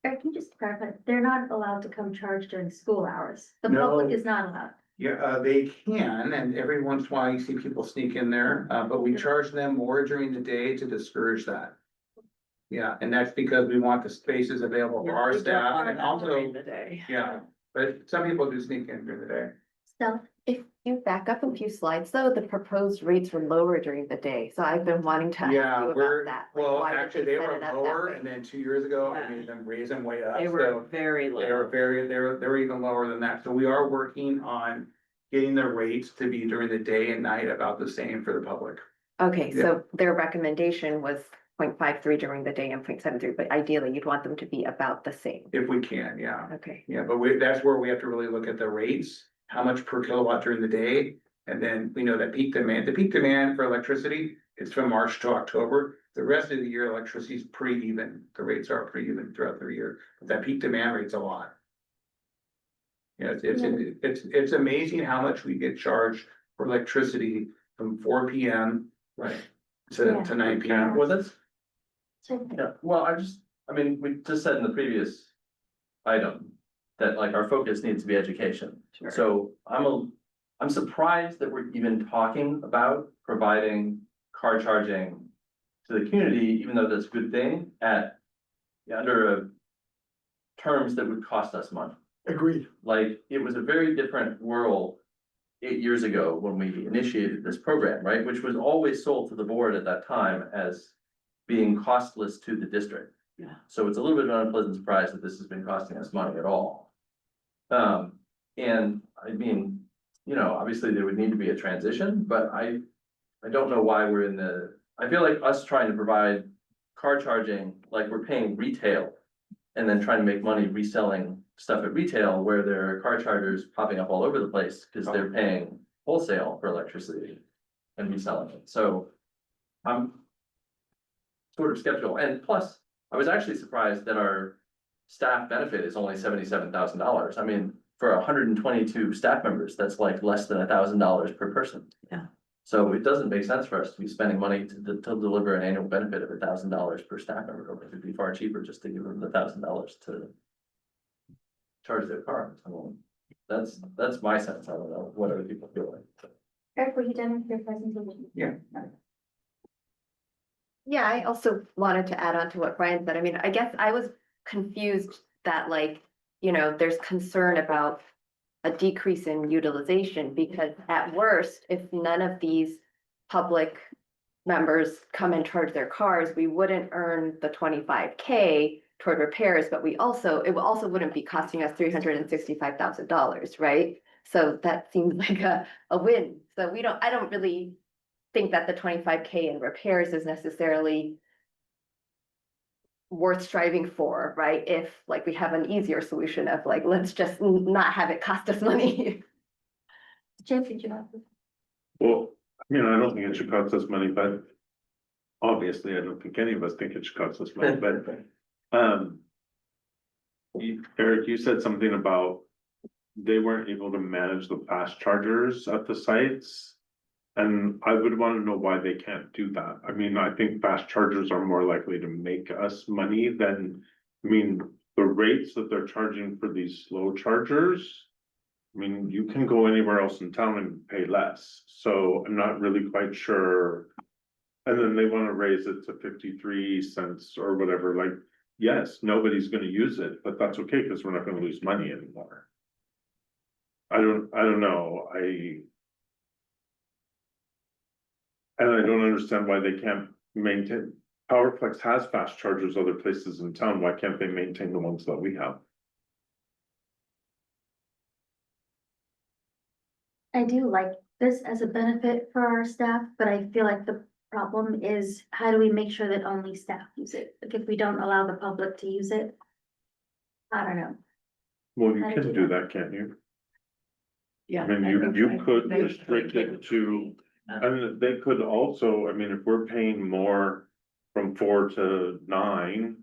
Eric, can you just clarify, they're not allowed to come charge during school hours? The No. public is not allowed? Yeah, they can, and every once in a while you see people sneak in there, but we charge them more during the day to discourage that. Yeah, and that's because we want the spaces available for our staff and also, During the day. yeah, but some people do sneak in during the day. Stella? If you back up a few slides, though, the proposed rates were lower during the day, so I've been wanting to ask Yeah, you we're, about that. Like, well, why did actually, they set were it up that lower, way? and then 2 years ago, I Yeah. made them raise them way up. They So were very low. they were even lower than that. So we are working on getting the rates to be during the day and night about the same for the public. Okay, so their recommendation was 0.53 during the day and 0.73, but ideally you'd want them to be about the same. If we can, yeah. Okay, Yeah, but that's where we have to really look at the rates, how much per kilowatt during the day, And then we know that the peak demand for electricity is from March to October. The rest of the year, electricity is pretty even. The rates are pretty even throughout the year, but that peak demand rate's a lot. You know, it's amazing how much we get charged for electricity from 4 PM. Right. To 9 PM. Well, that's, So, yeah, well, I mean, we just said in the previous item that like our focus needs to be education. Sure. So I'm surprised that we're even talking about providing car charging to the community, even though that's a good thing under terms that would cost us money. Agreed. Like, it was a very different world 8 years ago when we initiated this program, right? Which was always sold to the board at that time as being costless to the district. Yeah. So it's a little bit of an unpleasant surprise that this has been costing us money at all. And I mean, you know, obviously there would need to be a transition, but I don't know why I feel like us trying to provide car charging, like we're paying retail. And then trying to make money reselling stuff at retail where there are car chargers popping up all over the place because they're paying wholesale for electricity and reselling it. So I'm sort of skeptical. And plus, I was actually surprised that our staff benefit is only $77,000. I mean, for 122 staff members, that's like less than $1,000 per person. Yeah. So it doesn't make sense for us to be spending money to deliver an annual benefit of $1,000 per staff member. It would be far cheaper just to give them the $1,000 to charge their cars. I mean, that's my sense. I don't know what other people feel like. Eric, were you done with your presentation? Yeah. Yeah, I also wanted to add on to what Brian said. I mean, I guess I was confused that like, you know, there's concern about a decrease in utilization because at worst, if none of these public members come and charge their cars, we wouldn't earn the 25K toward repairs, but it also wouldn't be costing us $365,000, right? So that seems like a win. So I don't really think that the 25K in repairs is necessarily worth striving for, right? If like we have an easier solution of like, let's just not have it cost us money. James, did you have? Well, I mean, I don't think it should cost us money, but obviously, I don't think any of us think it should cost us money, but Eric, you said something about they weren't able to manage the fast chargers at the sites. And I would want to know why they can't do that. I mean, I think fast chargers are more likely to make us money than, I mean, the rates that they're charging for these slow chargers. I mean, you can go anywhere else in town and pay less, so I'm not really quite sure. And then they want to raise it to 53 cents or whatever, like, yes, nobody's gonna use it, but that's okay, because we're not gonna lose money anymore. I don't know, and I don't understand why they can't maintain, PowerFlex has fast chargers other places in town, why can't they maintain the ones that we have? I do like this as a benefit for our staff, but I feel like the problem is how do we make sure that only staff use it? Like if we don't allow the public to use it. I don't know. Well, you How to can do do that. that, can't you? Yeah. I mean, you could restrict it to, and they could also, I mean, if we're paying more from 4 to 9.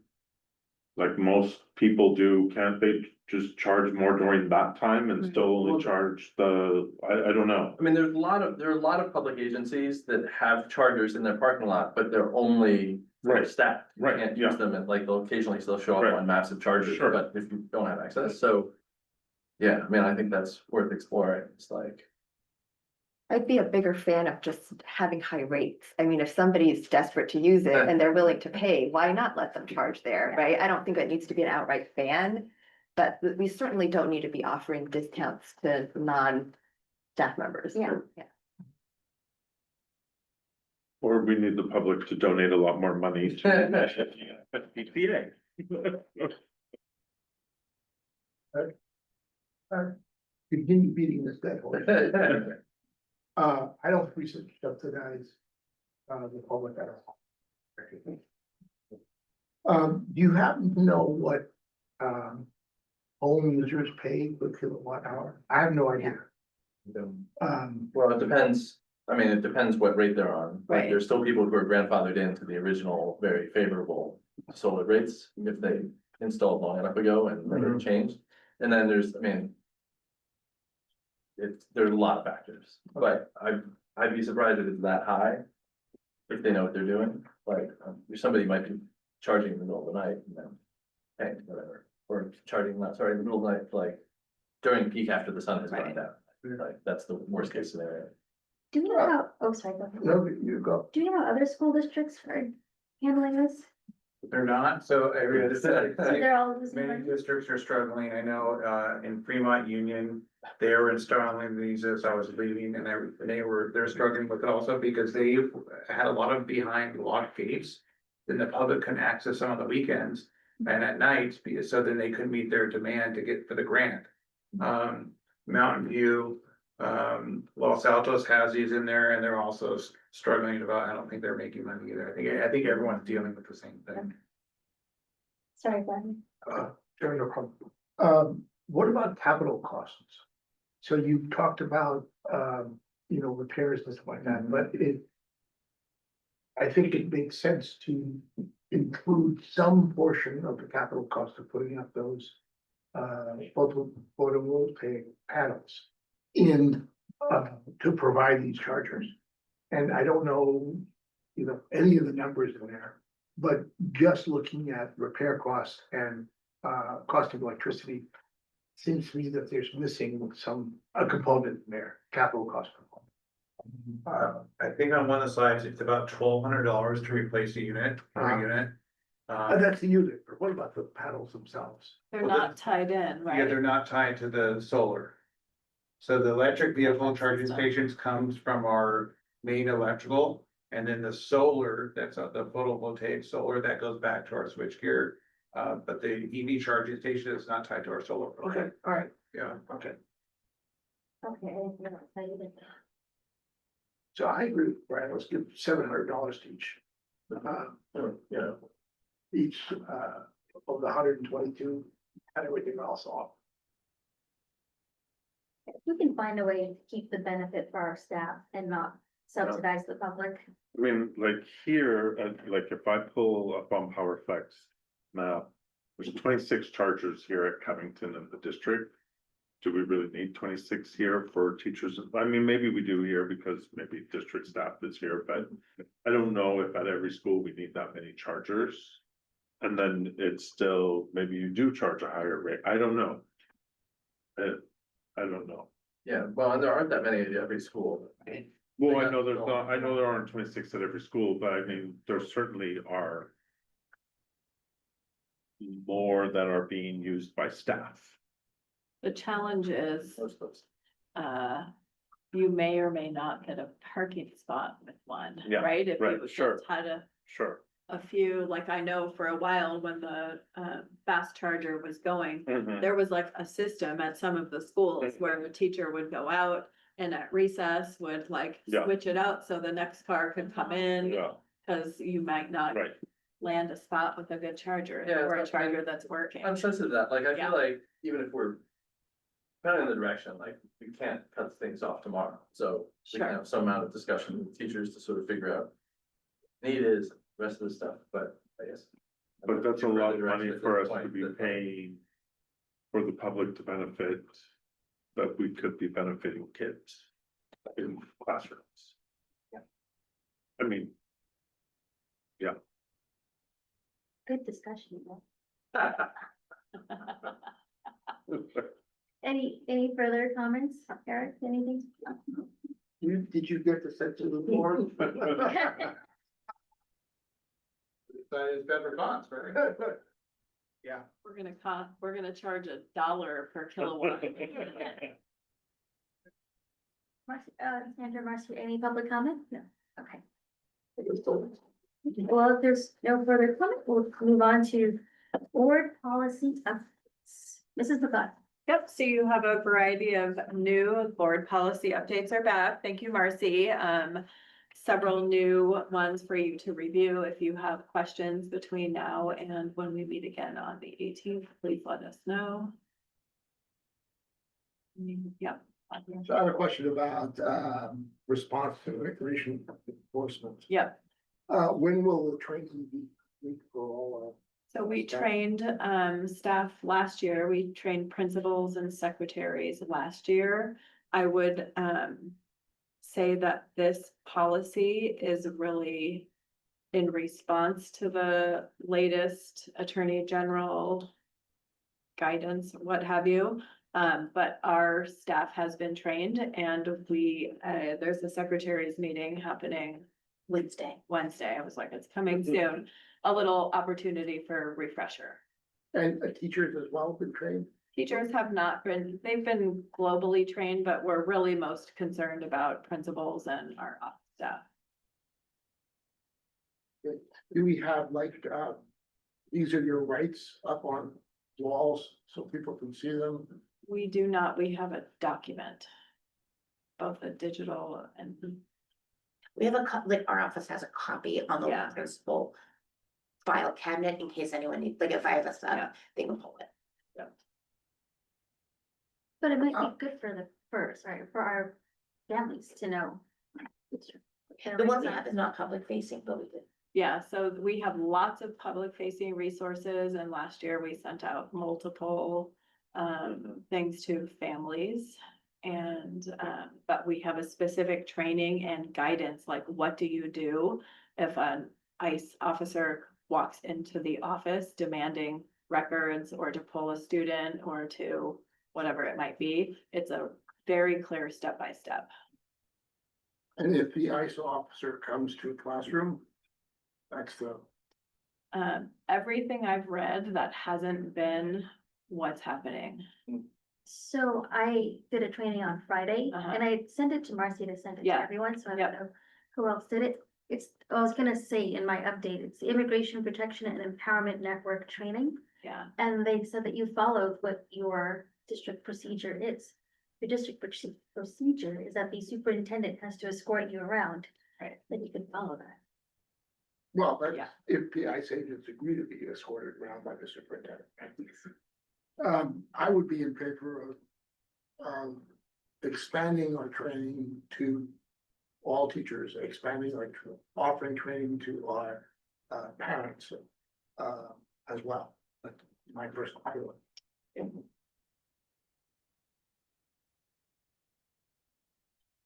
Like most people do, can't they just charge more during that time and still only charge I don't know. I mean, there are a lot of public agencies that have chargers in their parking lot, but they're only Right. staffed. You Right, can't yeah. use them and like they'll occasionally still show up Right. on massive chargers, Sure. but if you don't have access, so. Yeah, I mean, I think that's worth exploring. It's like, I'd be a bigger fan of just having high rates. I mean, if somebody's desperate to use it and they're willing to pay, why not let them charge there, right? I don't think it needs to be an outright ban. But we certainly don't need to be offering discounts to non-staff members. Yeah. Or we need the public to donate a lot more money to PTA. Continue beating this dead horse. I don't think we should subsidize the public at all. Do you happen to know what home users pay per kilowatt hour? I have no idea. Well, it depends, I mean, it depends what rate they're on. Like, Right. there's still people who are grandfathered into the original very favorable solar rates if they installed long enough ago and never changed. And then there's, I mean, there's a lot of factors, but I'd be surprised if it's that high. If they know what they're doing, like, somebody might be charging in the middle of the night, you know, hey, whatever, or charging, not, sorry, in the middle of the night, like, during peak after the sun has gone Right. down. Like, that's the worst case scenario. Do we know how, oh, sorry, go ahead. No, you go. Do you know how other school districts are handling this? They're not, so every other. So they're all losing Many money? districts are struggling. I know, in Fremont Union, they were installing these as I was leaving and they're struggling with it also because they had a lot of behind locked gates. Then the public can access them on the weekends and at night, so then they could meet their demand to get for the grant. Mountain View, Los Altos has these in there and they're also struggling about, I don't think they're making money either. I think everyone's dealing with the same thing. Sorry, Glenn. Sure, no problem. What about capital costs? So you talked about, repairs and stuff like that, but I think it makes sense to include some portion of the capital cost of putting up those photovoltaic panels in, to provide these chargers. And I don't know, any of the numbers in there, but just looking at repair costs and cost of electricity, seems to me that there's missing a component in there, capital cost component. I think on one of the slides, it's about $1,200 to replace a unit, per unit. That's the unit, but what about the panels themselves? They're Well, not tied in, Yeah, they're right? not tied to the solar. So the electric vehicle charging stations comes from our main electrical. And then the solar, that's the photovoltaic solar, that goes back to our switchgear. But the EV charging station is not tied to our solar. Okay, all right, Yeah. okay. Okay. I didn't know. So I agree with Brian, let's give $700 to each. Yeah, Each, of the 122, and everything else off. If we can find a way to keep the benefit for our staff and not subsidize the public. I mean, like here, like if I pull up on Power Flex now, there's 26 chargers here at Covington in the district. Do we really need 26 here for teachers? I mean, maybe we do here because maybe district staff is here, but I don't know if at every school we need that many chargers. And then it's still, maybe you do charge a higher rate. I don't know. I don't know. yeah, well, and there aren't that many at every school. Well, I know there's not, I know there aren't 26 at every school, but I mean, there certainly are more that are being used by staff. The challenge is, you may or may not get a parking spot with one, Yeah, right? If right, you sure. just had Sure. a few, like I know for a while when the fast charger was going, Mhm. there was like a system at some of the schools where a teacher would go out and at recess would like Yeah. switch it out so the next car could come in. Yeah, Cause you might not right. land a spot with a good charger Yeah, or a it's- charger that's working. I'm sensitive to that, like, I Yeah. feel like even if we're kind of in the direction, like, we can't cut things off tomorrow, so we can Sure. have some amount of discussion with teachers to sort of figure out need is, the rest of the stuff, but I guess. But that's a lot of money Direction at for this us to point be that- paying for the public to benefit, but we could be benefiting kids in classrooms. Yeah. I mean, Good discussion. though. Any further comments, Eric, anything? Did you get the sense of the board? It's better cost, right? Yeah. We're gonna charge $1 per kilowatt. Sandra, Marcy, any public comment? No, okay. Well, if there's no further comment, we'll move on to board policy updates. Mrs. McGrath. Yep, so you have a variety of new board policy updates are back. Thank you, Marcy. Several new ones for you to review. If you have questions between now and when we meet again on the 18th, please let us know. Yep, So I have a question about, response to information enforcement. Yep. When will the training be complete for all, So we Staff. trained staff last year. We trained principals and secretaries last year. I would say that this policy is really in response to the latest Attorney General guidance, what have you. But our staff has been trained and there's a secretary's meeting happening Wednesday. Wednesday. I was like, it's coming soon. A little opportunity for refresher. and teachers as well been trained? Teachers have not been, they've been globally trained, but we're really most concerned about principals and our office staff. Do we have like, these are your rights up on walls so people can see them? We do not, we have a document. Both a digital and, We have like our office has a copy on the Yeah. principal file cabinet in case anyone needs, like if I have a Yeah. stuff, they can pull it. But it might be good for our families to know. The one we have is not public facing, but we did. yeah, so we have lots of public facing resources and last year we sent out multiple things to families. And but we have a specific training and guidance, like what do you do if an ICE officer walks into the office demanding records or to pull a student or to whatever it might be. It's a very clear step by step. And if the ICE officer comes to a classroom, that's the, Everything I've read that hasn't been what's happening. So I did a training on Friday Uh-huh. and I sent it to Marcy to send it to Yeah. everyone, so I Yep. don't know who else did it. I was gonna say in my update, it's the Immigration Protection and Empowerment Network Training. Yeah, And they said that you followed what your district procedure is. Your district procedure is that the superintendent has to escort you around. Right. Then you can follow that. well, that's Yeah. if the ICE agents agree to be escorted around by the superintendent. I would be in favor of expanding our training to all teachers, offering training to our parents as well. That's my personal feeling.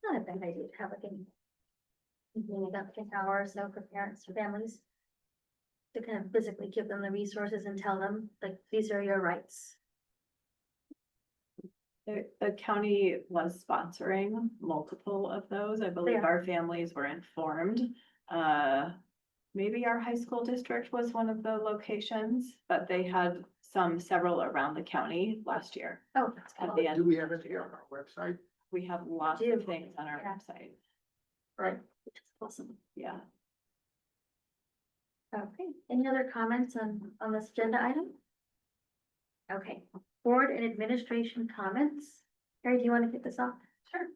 Not a bad idea to have like an hour or so for parents or families. To kind of physically give them the resources and tell them, like, these are your rights. the county was sponsoring multiple of those. I believe Yeah. our families were informed. Maybe our high school district was one of the locations, but they had several around the county last year. Oh, that's At cool. the Do end, we have anything on our website? we have lots Do. of things on our Yeah. website. Right. Which is awesome. Yeah. Okay, any other comments on this agenda item? Okay, board and administration comments. Harry, do you want to get this off? Sure.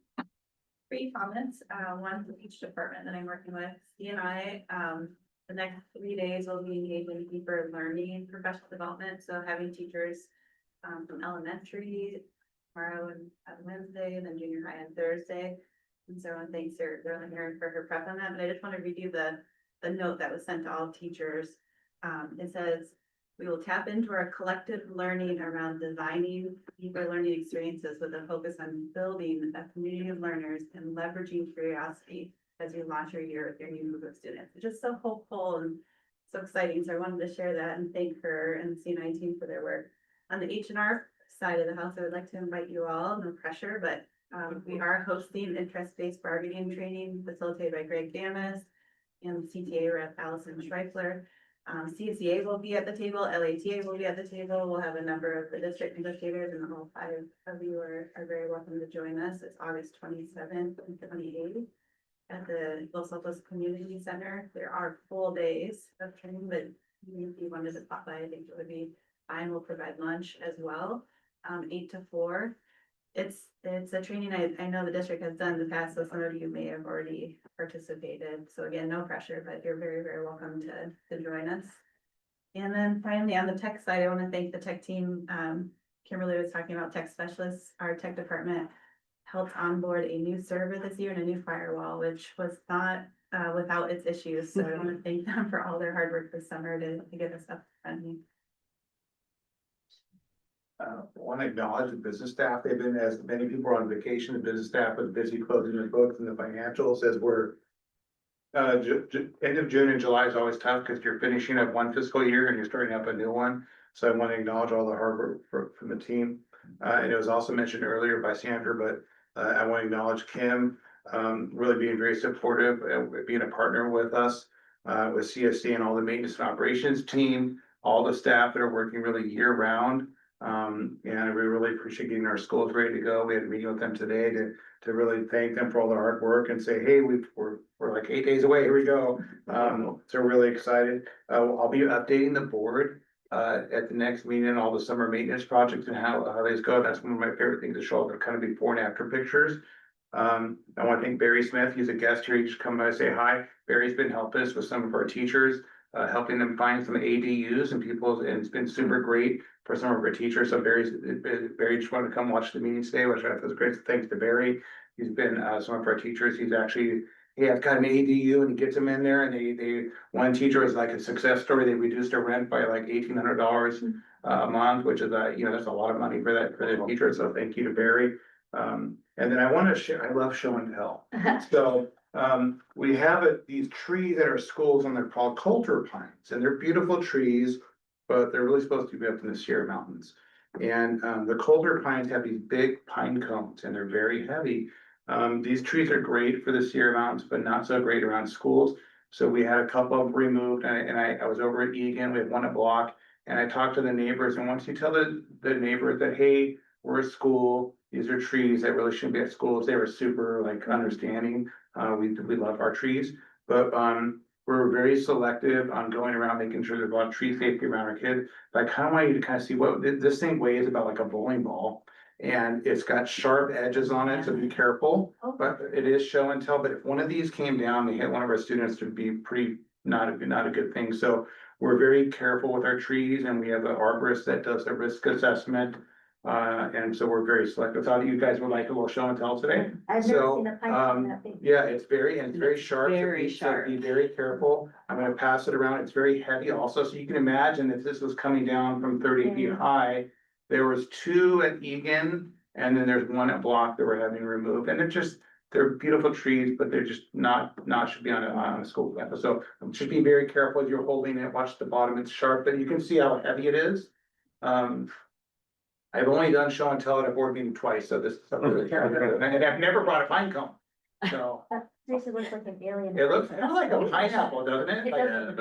3 comments, one for each department that I'm working with. C and I, the next 3 days will be engaging deeper learning and professional development. So having teachers from elementary tomorrow and Wednesday, and then junior high on Thursday. And so everyone thanks her, here for her prep on that. But I just want to review the note that was sent to all teachers. It says, we will tap into our collective learning around designing deeper learning experiences with a focus on building a community of learners and leveraging curiosity as you launch your year with your new group of students. It's just so hopeful and so exciting. So I wanted to share that and thank her and the C9 team for their work. On the H&R side of the house, I would like to invite you all, no pressure, but we are hosting interest-based bargaining training facilitated by Greg Damas and CTA rep Allison Schreifler. CCA will be at the table, LATA will be at the table. We'll have a number of the district negotiators and all 5 of you are very welcome to join us. It's August 27th and 28th at the Los Altos Community Center. There are full days of training, but if you wanted to pop by, I think it would be fine. We'll provide lunch as well, 8 to 4. It's a training I know the district has done in the past, so some of you may have already participated. So again, no pressure, but you're very, very welcome to join us. And then finally, on the tech side, I want to thank the tech team. Kimberly was talking about tech specialists. Our tech department helped onboard a new server this year and a new firewall, which was not without its issues. So I want to thank them for all their hard work this summer to get us up and running. Want to acknowledge the business staff. They've been, as many people are on vacation, the business staff was busy closing the books and the financials as we're end of June and July is always tough because you're finishing up one fiscal year and you're starting up a new one. So I want to acknowledge all the hard work from the team. And it was also mentioned earlier by Sandra, but I want to acknowledge Kim, really being very supportive, being a partner with us, with CSC and all the maintenance and operations team, all the staff that are working really year round. And we really appreciate getting our schools ready to go. We had a meeting with them today to really thank them for all their hard work and say, hey, we're like 8 days away, here we go. So really excited. I'll be updating the board at the next meeting and all the summer maintenance projects and how these go. That's one of my favorite things to show up, kind of before and after pictures. I want to thank Barry Smith. He's a guest here. He just come by and say hi. Barry's been helping us with some of our teachers, helping them find some ADUs and people, and it's been super great for some of our teachers. So Barry just wanted to come watch the meeting today, which I thought was great. Thanks to Barry. He's been some of our teachers. He's actually, he has got an ADU and he gets them in there, and they one teacher is like a success story. They reduced their rent by like $1,800 a month, which is that's a lot of money for the teacher. So thank you to Barry. And then I want to share, I love show and tell. So we have these trees at our schools, and they're called coulter pines, and they're beautiful trees, but they're really supposed to be up in the Sierra Mountains. And the coulter pines have these big pine cones, and they're very heavy. These trees are great for the Sierra Mountains, but not so great around schools. So we had a couple of them removed, and I was over at Egan, we had one at Block, and I talked to the neighbors, and once you tell the neighbors that, hey, we're a school, these are trees that really shouldn't be at schools, they were super like understanding. We love our trees, but we're very selective on going around making sure there's a lot of tree safety around our kids. But I kind of want you to kind of see what this thing weighs about like a bowling ball. And it's got sharp edges on it, so be careful, but it is show and tell. But if one of these came down, they hit one of our students, it would be pretty, not a good thing. So we're very careful with our trees, and we have an arborist that does the risk assessment. And so we're very selective. Thought you guys would like a little show and tell today. I've never seen a pine that big. Yeah, it's very sharp. So Very sharp. Be very careful. I'm gonna pass it around. It's very heavy also. So you can imagine if this was coming down from 30 feet high, there was 2 at Egan, and then there's 1 at Block that we're having removed. And they're beautiful trees, but they're just not should be on a school campus. So just be very careful as you're holding it. Watch the bottom. It's sharp, but you can see how heavy it is. I've only done show and tell at a board meeting twice, so this is something really terrible. And I've never brought a pine cone. So That seriously looks like an alien. it looks kind of like a pineapple, doesn't it? It Like, does.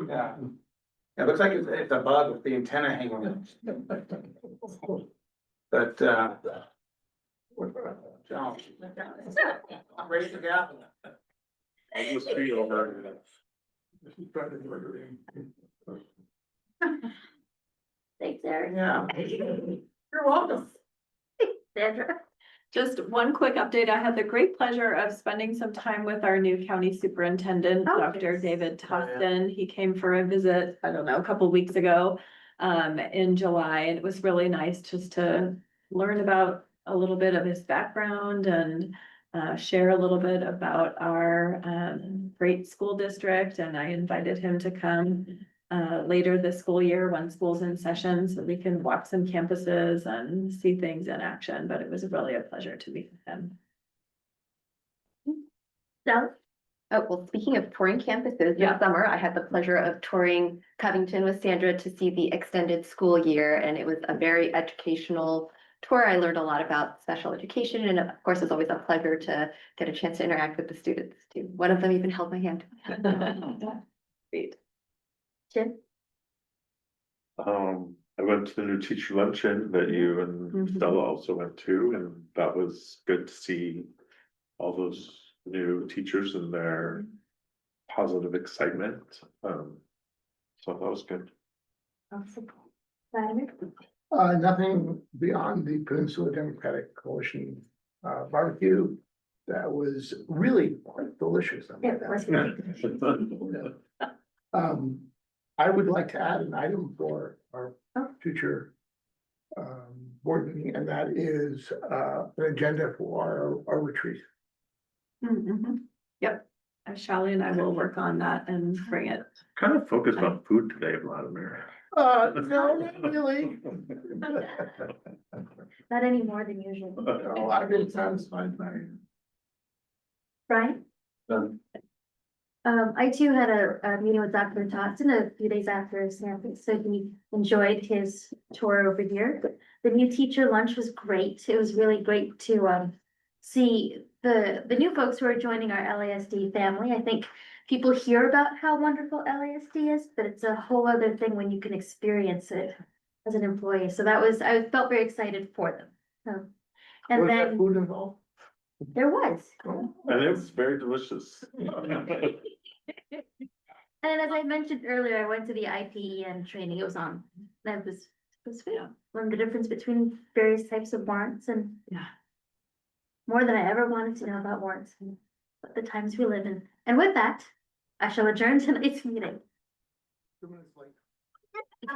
yeah. It looks like it's a bug with the antenna hanging. But so, I'm ready to go. Almost three over. Thanks, Eric. Yeah. You're welcome. Sandra? Just one quick update. I had the great pleasure of spending some time with our new county superintendent, Oh, Dr. yes. David Tofton. He came for a visit, I don't know, a couple weeks ago in July. And it was really nice just to learn about a little bit of his background and share a little bit about our great school district. And I invited him to come later this school year when school's in session, so we can walk some campuses and see things in action. But it was really a pleasure to meet with him. So, Oh, well, speaking of touring campuses, Yeah. this summer, I had the pleasure of touring Covington with Sandra to see the extended school year, and it was a very educational tour. I learned a lot about special education, and of course, it's always a pleasure to get a chance to interact with the students too. One of them even held my hand. Great. Jim? I went to the new teacher luncheon that you and Mhm. Stella also went to, and that was good to see all those new teachers and their positive excitement. So that was good. Awesome. Vladimir? Nothing beyond the Peninsula Democratic Coalition barbecue. That was really quite delicious. I mean, It was that- I would like to add an item for our future board meeting, and that is, an agenda for our retreat. Yep, Shally and I will work on that and bring it. Kind of focused on food today, Vladimir. No, not really. Not any more than usual. No, I've been satisfied by it. Brian? Done. I too had a meeting with Dr. Thompson a few days after Stanford, so he enjoyed his tour over here. The new teacher lunch was great. It was really great to see the new folks who are joining our LASD family. I think people hear about how wonderful LASD is, but it's a whole other thing when you can experience it as an employee. So I felt very excited for them. So, and Was there then food involved? there was. And it was very delicious. And as I mentioned earlier, I went to the IPEN training. It was on. That was good. Learned the difference between various types of warrants and Yeah. more than I ever wanted to know about warrants, but the times we live in. And with that, I shall adjourn tonight's meeting. 2 minutes late.